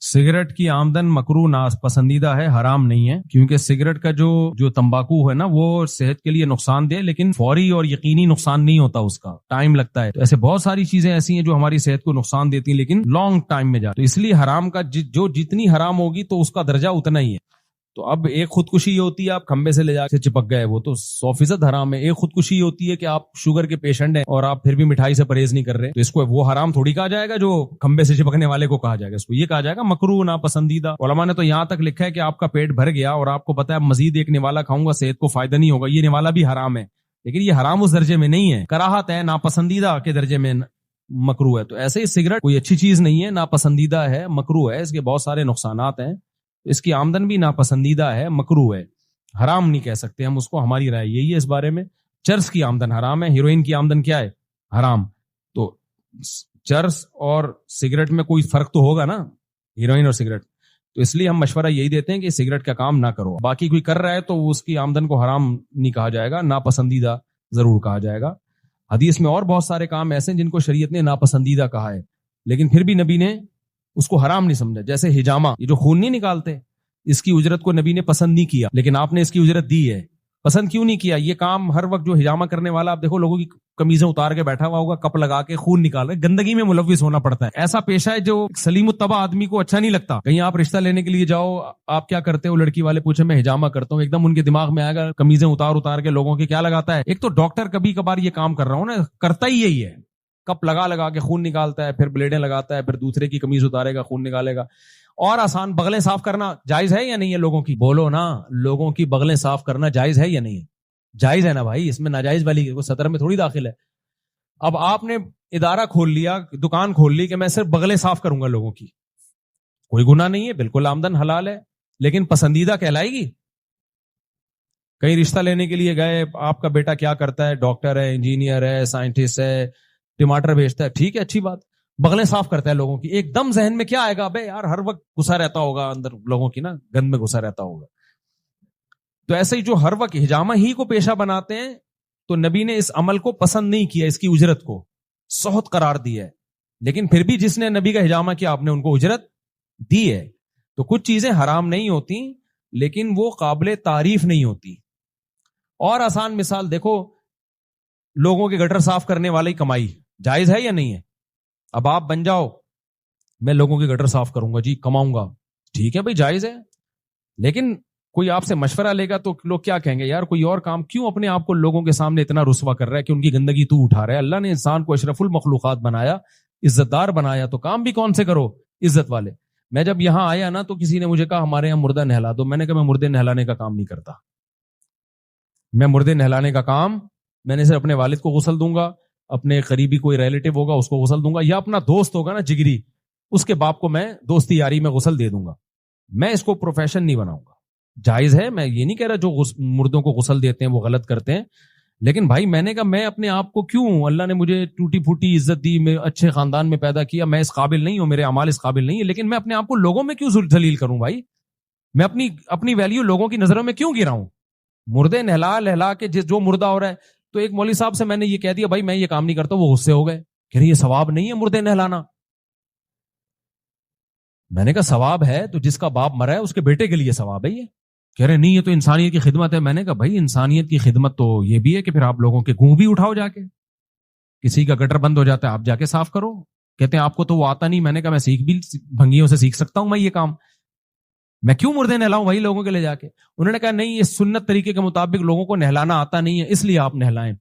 Cigarette کی آمدن مکروہ ناپسندیدہ ہے، حرام نہیں ہے، کیونکہ سگریٹ کا جو تمباکو ہے نا وہ صحت کے لیے نقصان دہ، لیکن فوری اور یقینی نقصان نہیں ہوتا، اس کا ٹائم لگتا ہے۔ تو ایسے بہت ساری چیزیں ایسی ہیں جو ہماری صحت کو نقصان دیتی ہیں لیکن لانگ ٹائم میں جاتی، تو اس لیے حرام کا جو جتنی حرام ہوگی تو اس کا درجہ اتنا ہی ہے۔ تو اب ایک خودکشی یہ ہوتی ہے آپ کھمبے سے لے جا کے چپک گئے، وہ تو 100% حرام ہے۔ ایک خودکشی یہ ہوتی ہے کہ آپ شوگر کے پیشنٹ ہیں اور آپ پھر بھی مٹھائی سے پرہیز نہیں کر رہے، تو اس کو وہ حرام تھوڑی کہا جائے گا جو کھمبے سے چپکنے والے کو کہا جائے گا، اس کو یہ کہا جائے گا مکروہ ناپسندیدہ۔ علماء نے تو یہاں تک لکھا ہے کہ آپ کا پیٹ بھر گیا اور آپ کو پتا ہے مزید ایک نوالا کھاؤں گا صحت کو فائدہ نہیں ہوگا، یہ نوالا بھی حرام ہے، لیکن یہ حرام اس درجے میں نہیں ہے، کراہت ہے، ناپسندیدہ کے درجے میں مکروہ ہے۔ تو ایسے ہی سگریٹ کوئی اچھی چیز نہیں ہے، ناپسندیدہ ہے، مکروہ ہے، اس کے بہت سارے نقصانات ہیں، اس کی آمدن بھی ناپسندیدہ ہے، مکروہ ہے، حرام نہیں کہہ سکتے ہم اس کو، ہماری رائے یہی ہے اس بارے میں۔ چرس کی آمدن حرام ہے، ہیروئن کی آمدن کیا ہے؟ حرام۔ تو چرس اور سگریٹ میں کوئی فرق تو ہوگا نا، ہیروئن اور سگریٹ، تو اس لیے ہم مشورہ یہی دیتے ہیں کہ سگریٹ کا کام نہ کرو، باقی کوئی کر رہا ہے تو اس کی آمدن کو حرام نہیں کہا جائے گا، ناپسندیدہ ضرور کہا جائے گا۔ حدیث میں اور بہت سارے کام ایسے ہیں جن کو شریعت نے ناپسندیدہ کہا ہے، لیکن پھر بھی نبی نے اس کو حرام نہیں سمجھا، جیسے حجامہ، یہ جو خون نہیں نکالتے، اس کی اجرت کو نبی نے پسند نہیں کیا، لیکن آپ نے اس کی اجرت دی ہے۔ پسند کیوں نہیں کیا؟ یہ کام ہر وقت جو حجامہ کرنے والا، آپ دیکھو لوگوں کی کمیزیں اتار کے بیٹھا ہوا ہوگا، کپ لگا کے خون نکال رہے، گندگی میں ملوث ہونا پڑتا ہے۔ ایسا پیشہ ہے جو سلیم الطبع آدمی کو اچھا نہیں لگتا۔ کہیں آپ رشتہ لینے کے لیے جاؤ، آپ کیا کرتے ہو، لڑکی والے پوچھے میں حجامہ کرتا ہوں، ایک دم ان کے دماغ میں آئے گا کمیزیں اتار کے لوگوں کے کیا لگاتا ہے۔ ایک تو ڈاکٹر کبھی کبھار یہ کام کر رہا ہوں نا، کرتا ہی یہی ہے، کپ لگا کے خون نکالتا ہے، پھر بلیڈیں لگاتا ہے، پھر دوسرے کی کمیز اتارے گا، خون نکالے گا۔ اور آسان، بغلیں صاف کرنا جائز ہے یا نہیں ہے لوگوں کی؟ بولو نا، لوگوں کی بغلیں صاف کرنا جائز ہے یا نہیں ہے؟ جائز ہے نا بھائی، اس میں ناجائز والی کوئی سطر میں تھوڑی داخل ہے۔ اب آپ نے ادارہ کھول لیا، دکان کھول لی کہ میں صرف بغلیں صاف کروں گا لوگوں کی، کوئی گناہ نہیں ہے، بالکل آمدن حلال ہے، لیکن پسندیدہ کہلائے گی؟ کہیں رشتہ لینے کے لیے گئے، آپ کا بیٹا کیا کرتا ہے، ڈاکٹر ہے، انجینئر ہے، سائنٹسٹ ہے، ٹماٹر بیچتا ہے، ٹھیک ہے، اچھی بات، بغلیں صاف کرتا ہے لوگوں کی، ایک دم ذہن میں کیا آئے گا، بے یار ہر وقت گھسا رہتا ہوگا اندر لوگوں کی نا، گند میں گھسا رہتا ہوگا۔ تو ایسے ہی جو ہر وقت حجامہ ہی کو پیشہ بناتے ہیں، تو نبی نے اس عمل کو پسند نہیں کیا، اس کی اجرت کو سخت قرار دیا ہے، لیکن پھر بھی جس نے نبی کا حجامہ کیا آپ نے ان کو اجرت دی ہے۔ تو کچھ چیزیں حرام نہیں ہوتی لیکن وہ قابل تعریف نہیں ہوتی۔ اور آسان مثال دیکھو، لوگوں کے گٹر صاف کرنے والی کمائی جائز ہے یا نہیں ہے؟ اب آپ بن جاؤ، میں لوگوں کے گٹر صاف کروں گا جی، کماؤں گا، ٹھیک ہے بھائی، جائز ہے، لیکن کوئی آپ سے مشورہ لے گا تو لوگ کیا کہیں گے، یار کوئی اور کام کیوں اپنے آپ کو لوگوں کے سامنے اتنا رسوا کر رہا ہے کہ ان کی گندگی تو اٹھا رہا ہے؟ اللہ نے انسان کو اشرف المخلوقات بنایا، عزت دار بنایا، تو کام بھی کون سے کرو، عزت والے۔ میں جب یہاں آیا نا تو کسی نے مجھے کہا ہمارے یہاں مردہ نہلا دو، میں نے کہا میں مردے نہلانے کا کام نہیں کرتا، میں مردے نہلانے کا کام، میں نے صرف اپنے والد کو غسل دوں گا، اپنے قریبی کوئی ریلیٹو ہوگا اس کو غسل دوں گا، یا اپنا دوست ہوگا نا جگری، اس کے باپ کو میں دوستی یاری میں غسل دے دوں گا، میں اس کو پروفیشن نہیں بناؤں گا۔ جائز ہے، میں یہ نہیں کہہ رہا جو مردوں کو غسل دیتے ہیں وہ غلط کرتے ہیں، لیکن بھائی میں نے کہا میں اپنے آپ کو کیوں، اللہ نے مجھے ٹوٹی پھوٹی عزت دی، میں اچھے خاندان میں پیدا کیا، میں اس قابل نہیں ہوں، میرے اعمال اس قابل نہیں ہے، لیکن میں اپنے آپ کو لوگوں میں کیوں ذلیل کروں بھائی؟ میں اپنی ویلیو لوگوں کی نظروں میں کیوں گراؤں؟ مردے نہلا کے جو مردہ ہو رہا ہے، تو ایک مولوی صاحب سے میں نے یہ کہہ دیا بھائی میں یہ کام نہیں کرتا، وہ غصے ہو گئے، کہہ رہے یہ ثواب نہیں ہے مردے نہلانا۔ میں نے کہا ثواب ہے تو جس کا باپ مرا ہے اس کے بیٹے کے لیے ثواب ہے، یہ کہہ رہے نہیں یہ تو انسانیت کی خدمت ہے۔ میں نے کہا بھائی انسانیت کی خدمت تو یہ بھی ہے کہ پھر آپ لوگوں کے گوں بھی اٹھاؤ، جا کے کسی کا گٹر بند ہو جاتا ہے آپ جا کے صاف کرو، کہتے ہیں آپ کو تو وہ آتا نہیں۔ میں نے کہا میں سیکھ بھی بھنگیوں سے سیکھ سکتا ہوں میں یہ کام، میں کیوں مردے نہلاؤں بھائی لوگوں کے لے جا کے؟ انہوں نے کہا نہیں یہ سنت طریقے کے مطابق لوگوں کو نہلانا آتا نہیں ہے اس لیے آپ نہلائیں۔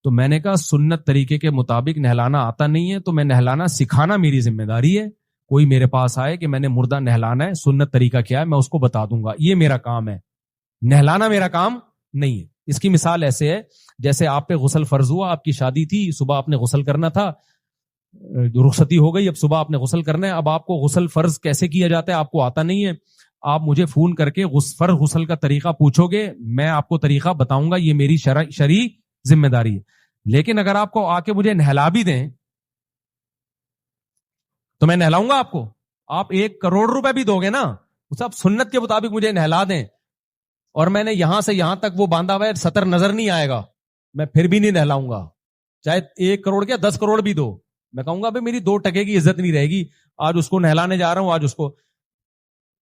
تو میں نے کہا سنت طریقے کے مطابق نہلانا آتا نہیں ہے تو میں نہلانا سکھانا میری ذمہ داری ہے، کوئی میرے پاس آئے کہ میں نے مردہ نہلانا ہے، سنت طریقہ کیا ہے میں اس کو بتا دوں گا، یہ میرا کام ہے، نہلانا میرا کام نہیں ہے۔ اس کی مثال ایسے ہے جیسے آپ پہ غسل فرض ہوا، آپ کی شادی تھی، صبح آپ نے غسل کرنا تھا، رخصتی ہو گئی، اب صبح آپ نے غسل کرنا ہے، اب آپ کو غسل فرض کیسے کیا جاتا ہے آپ کو آتا نہیں ہے، آپ مجھے فون کر کے فرض غسل کا طریقہ پوچھو گے، میں آپ کو طریقہ بتاؤں گا، یہ میری شرعی ذمہ داری ہے۔ لیکن اگر آپ کو آ کے مجھے نہلا بھی دیں تو میں نہلاؤں گا آپ کو، آپ 1 کروڑ روپے بھی دو گے نا، سب سنت کے مطابق مجھے نہلا دیں، اور میں نے یہاں سے یہاں تک وہ باندھا ہوا ہے سطر نظر نہیں آئے گا، میں پھر بھی نہیں نہلاؤں گا، چاہے 1 کروڑ کیا 10 کروڑ بھی دو، میں کہوں گا بھائی میری 2 ٹکے کی عزت نہیں رہے گی، آج اس کو نہلانے جا رہا ہوں، آج اس کو۔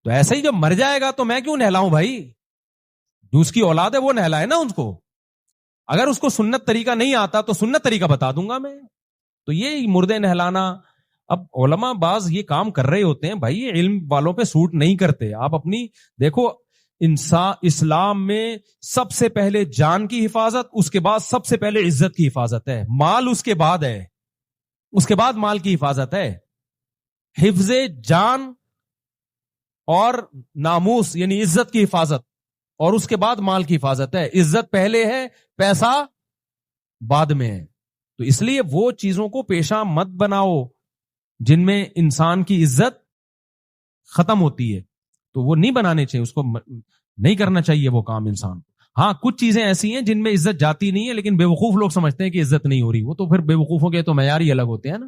تو ایسے ہی جب مر جائے گا تو میں کیوں نہلاؤں بھائی؟ جو اس کی اولاد ہے وہ نہلائے نا اس کو. اگر اس کو سنت طریقہ نہیں آتا تو سنت طریقہ بتا دوں گا میں. تو یہ مردے نہلانا، اب علماء بعض یہ کام کر رہے ہوتے ہیں بھائی، یہ علم والوں پہ سوٹ نہیں کرتے. آپ اپنی دیکھو، اسلام میں سب سے پہلے جان کی حفاظت، اس کے بعد سب سے پہلے عزت کی حفاظت ہے. مال اس کے بعد ہے، اس کے بعد مال کی حفاظت ہے. حفظ جان اور ناموس یعنی عزت کی حفاظت، اور اس کے بعد مال کی حفاظت ہے. عزت پہلے ہے، پیسہ بعد میں ہے. تو اس لیے وہ چیزوں کو پیشہ مت بناؤ جن میں انسان کی عزت ختم ہوتی ہے. تو وہ نہیں بنانے چاہیے، اس کو نہیں کرنا چاہیے وہ کام انسان. ہاں کچھ چیزیں ایسی ہیں جن میں عزت جاتی نہیں ہے، لیکن بیوقوف لوگ سمجھتے ہیں کہ عزت نہیں ہو رہی. وہ تو پھر بیوقوفوں کے تو معیار ہی الگ ہوتے ہیں نا.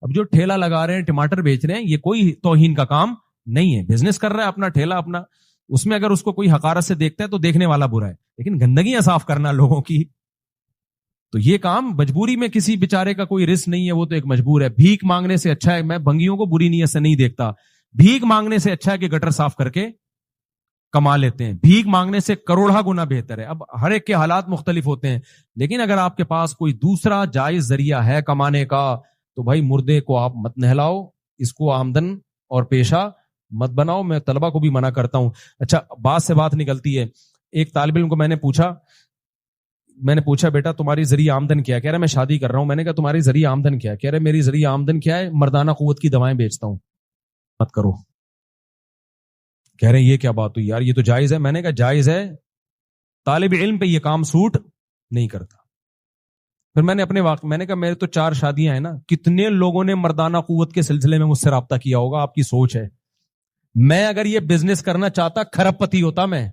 اب جو ٹھیلا لگا رہے ہیں، ٹماٹر بیچ رہے ہیں، یہ کوئی توہین کا کام نہیں ہے. بزنس کر رہا ہے اپنا، ٹھیلا اپنا، اس میں اگر اس کو کوئی حقارت سے دیکھتا ہے تو دیکھنے والا برا ہے. لیکن گندگیاں صاف کرنا لوگوں کی، تو یہ کام مجبوری میں کسی بیچارے کا کوئی رسک نہیں ہے، وہ تو ایک مجبور ہے. بھیک مانگنے سے اچھا ہے، میں بھنگیوں کو بری نیت سے نہیں دیکھتا، بھیک مانگنے سے اچھا ہے کہ گٹر صاف کر کے کما لیتے ہیں. بھیک مانگنے سے کروڑا گنا بہتر ہے. اب ہر ایک کے حالات مختلف ہوتے ہیں، لیکن اگر آپ کے پاس کوئی دوسرا جائز ذریعہ ہے کمانے کا تو بھائی مردے کو آپ مت نہلاؤ، اس کو آمدن اور پیشہ مت بناؤ. میں طلبہ کو بھی منع کرتا ہوں. اچھا، بات سے بات نکلتی ہے. ایک طالب علم کو میں نے پوچھا بیٹا تمہاری ذریعہ آمدن کیا؟ کہہ رہا میں شادی کر رہا ہوں. میں نے کہا تمہاری ذریعہ آمدن کیا؟ کہہ رہا میری ذریعہ آمدن کیا ہے؟ مردانہ قوت کی دوائیں بیچتا ہوں. مت کرو. کہہ رہے ہیں یہ کیا بات ہوئی یار، یہ تو جائز ہے. میں نے کہا جائز ہے، طالب علم پہ یہ کام سوٹ نہیں کرتا. پھر میں نے اپنے میں نے کہا میرے تو 4 شادیاں ہیں نا، کتنے لوگوں نے مردانہ قوت کے سلسلے میں مجھ سے رابطہ کیا ہوگا. آپ کی سوچ ہے. میں اگر یہ بزنس کرنا چاہتا کھرب پتی ہوتا، میں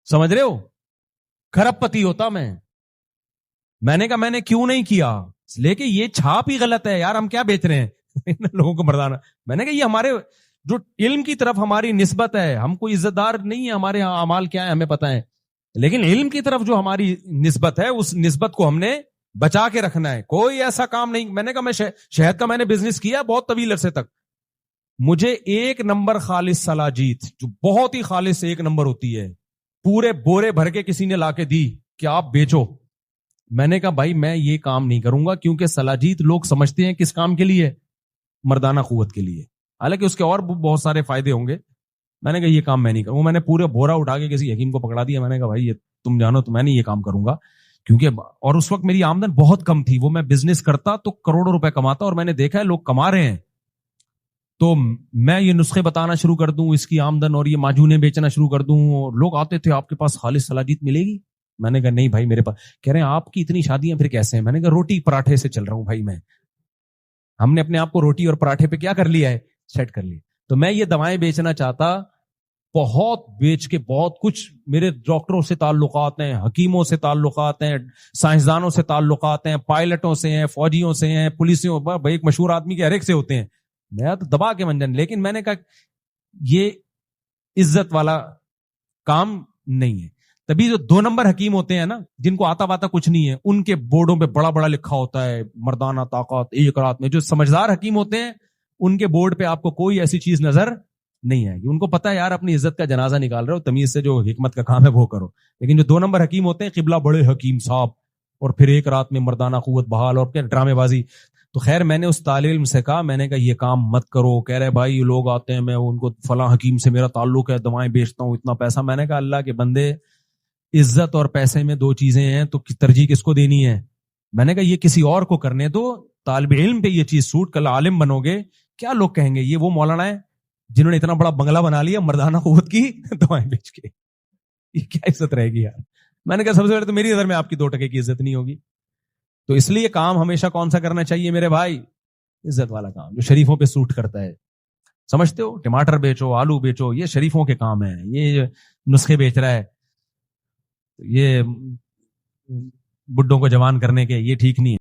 سمجھ رہے ہو، کھرب پتی ہوتا میں نے کہا میں نے کیوں نہیں کیا، لیکن یہ چھاپ ہی غلط ہے یار. ہم کیا بیچ رہے ہیں لوگوں کو مردانہ؟ میں نے کہا یہ ہمارے جو علم کی طرف ہماری نسبت ہے، ہم کوئی عزت دار نہیں ہے، ہمارے یہاں اعمال کیا ہے ہمیں پتا ہے، لیکن علم کی طرف جو ہماری نسبت ہے اس نسبت کو ہم نے بچا کے رکھنا ہے. کوئی ایسا کام نہیں. میں نے کہا میں شہد کا میں نے بزنس کیا بہت طویل عرصے تک. مجھے 1 نمبر خالص سلاجیت، جو بہت ہی خالص 1 نمبر ہوتی ہے، پورے بورے بھر کے کسی نے لا کے دی کہ آپ بیچو. میں نے کہا بھائی میں یہ کام نہیں کروں گا، کیونکہ سلاجیت لوگ سمجھتے ہیں کس کام کے لیے؟ مردانہ قوت کے لیے. حالانکہ اس کے اور بہت سارے فائدے ہوں گے. میں نے کہا یہ کام میں نہیں کروں. میں نے پورے بورا اٹھا کے کسی حکیم کو پکڑا دیا. میں نے کہا بھائی یہ تم جانو تو میں نہیں یہ کام کروں گا، کیونکہ اور اس وقت میری آمدن بہت کم تھی. وہ میں بزنس کرتا تو کروڑوں روپے کماتا، اور میں نے دیکھا ہے لوگ کما رہے ہیں. تو میں یہ نسخے بتانا شروع کر دوں اس کی آمدن اور یہ معجونے بیچنا شروع کر دوں، اور لوگ آتے تھے آپ کے پاس خالص سلاجیت ملے گی؟ میں نے کہا نہیں بھائی میرے پاس. کہہ رہے ہیں آپ کی اتنی شادیاں پھر کیسے ہیں؟ میں نے کہا روٹی پراٹھے سے چل رہا ہوں بھائی. ہم نے اپنے آپ کو روٹی اور پراٹھے پہ کیا کر لیا ہے؟ سیٹ کر لیا. تو میں یہ دوائیں بیچنا چاہتا، بہت بیچ کے بہت کچھ، میرے ڈاکٹروں سے تعلقات ہیں، حکیموں سے تعلقات ہیں، سائنسدانوں سے تعلقات ہیں، پائلٹوں سے ہیں، فوجیوں سے ہیں، پولیسوں، بھائی ایک مشہور آدمی کے ہر ایک سے ہوتے ہیں. میں تو دبا کے منجن. لیکن میں نے کہا یہ عزت والا کام نہیں ہے. تبھی جو 2 نمبر حکیم ہوتے ہیں نا، جن کو آتا واتا کچھ نہیں ہے، ان کے بورڈوں پہ بڑا بڑا لکھا ہوتا ہے مردانہ طاقت 1 رات میں. جو سمجھدار حکیم ہوتے ہیں ان کے بورڈ پہ آپ کو کوئی ایسی چیز نظر نہیں آئے گی. ان کو پتا ہے یار اپنی عزت کا جنازہ نکال رہے ہو، تمیز سے جو حکمت کا کام ہے وہ کرو. لیکن جو 2 نمبر حکیم ہوتے ہیں، قبلہ بڑے حکیم صاحب، اور پھر 1 رات میں مردانہ قوت بحال اور پھر ڈرامے بازی. تو خیر میں نے اس طالب علم سے کہا، میں نے کہا یہ کام مت کرو. کہہ رہے بھائی لوگ آتے ہیں، میں ان کو فلاں حکیم سے میرا تعلق ہے، دوائیں بیچتا ہوں، اتنا پیسہ. میں نے کہا اللہ کے بندے، عزت اور پیسے میں 2 چیزیں ہیں، تو ترجیح کس کو دینی ہے؟ میں نے کہا یہ کسی اور کو کرنے دو. طالب علم پہ یہ چیز سوٹ، کل عالم بنو گے کیا لوگ کہیں گے یہ وہ مولانا ہے جنہوں نے اتنا بڑا بنگلہ بنا لیا مردانہ قوت کی دوائیں بیچ کے. یہ کیا عزت رہے گی یار؟ میں نے کہا سب سے پہلے تو میری نظر میں آپ کی 2 ٹکے کی عزت نہیں ہوگی. تو اس لیے کام ہمیشہ کون سا کرنا چاہیے میرے بھائی؟ عزت والا کام جو شریفوں پہ سوٹ کرتا ہے. سمجھتے ہو؟ ٹماٹر بیچو، آلو بیچو، یہ شریفوں کے کام ہیں. یہ نسخے بیچ رہا ہے، یہ بڈھوں کو جوان کرنے کے، یہ ٹھیک نہیں ہے.